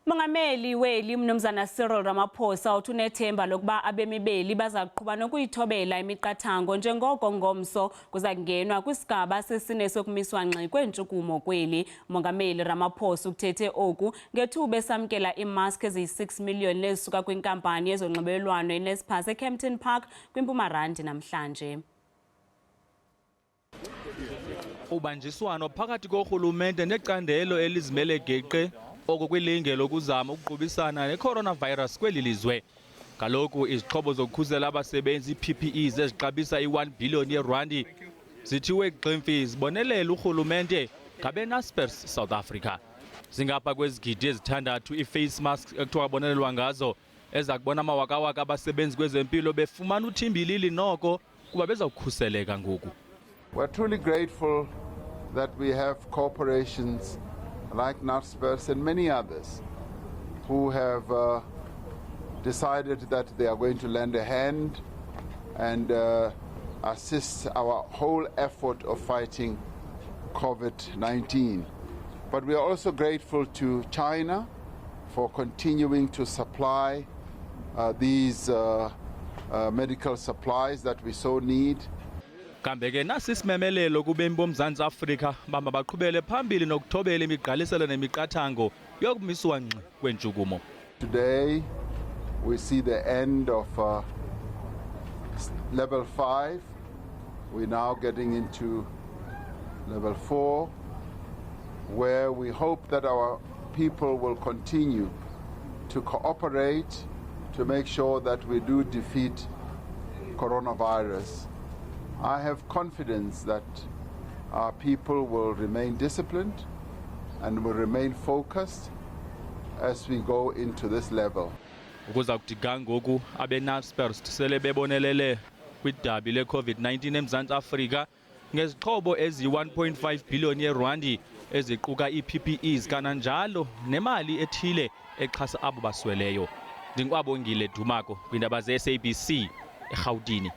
Umongameli weli umnumzana Cyril Ramaphosa uthi unethemba lokuba abemi beli bazakuqhuba nokuyithobela imiqathango njengoko ngomso kuzakungenwa kwisigaba sesine sokumiswa ngxi kweentshukumo kweli. Umongameli Ramaphosa uthethe oku ngethuba esamkela iiMask eziyi-6 million nezisuka kwinkampani yezonxibelelwano iNaspers eKempton Park kwiMpumalanga namhlanje. Ubanjiswano phakathi korhulumente necandelo elizimele geqe oko kwilinge lokuzama ukuqubisana ne-coronavirus kweli lizwe. Kaloku izixhobo zokukhusela abasebenzi PPEs ezixabisa i-1 billion yeerandi zithiwe gximfi zibonelela urhulumente ngabeNaspers South Africa. Zingapha kwezigidi ezithandathu ii-face masks ekuthiwa bonelelwa ngazo eza kubona amawakawaka abasebenzi kwezempilo befumana uthimbilili noko kuba bezawukhuseleka ngoku. We're truly grateful that we have corporations like Naspers and many others who have decided that they are going to lend a hand and assist our whole effort of fighting COVID-19. But we are also grateful to China for continuing to supply these medical supplies that we so need. Kambe ke nasisimemelelo kubemi boMzantsi Afrika bamba baqhubele phambili nokuyithobela imigqaliselo nemiqathango yokumiswa ngxi kweentshukumo. Today we see the end of level 5. We're now getting into level 4, where we hope that our people will continue to cooperate to make sure that we do defeat coronavirus. I have confidence that our people will remain disciplined and will remain focused as we go into this level. Ukuza kuthi ngoku abeNaspers sele bebonelele kwidabi le-COVID-19 eMzantsi Afrika ngezixhobo ezi-1.5 billion yeerandi eziquka ii-PPEs kananjalo nemali ethile exhasa abo basweleyo. Ndinkwabongile Dumako kwiindaba ze-SABC eRhawutini.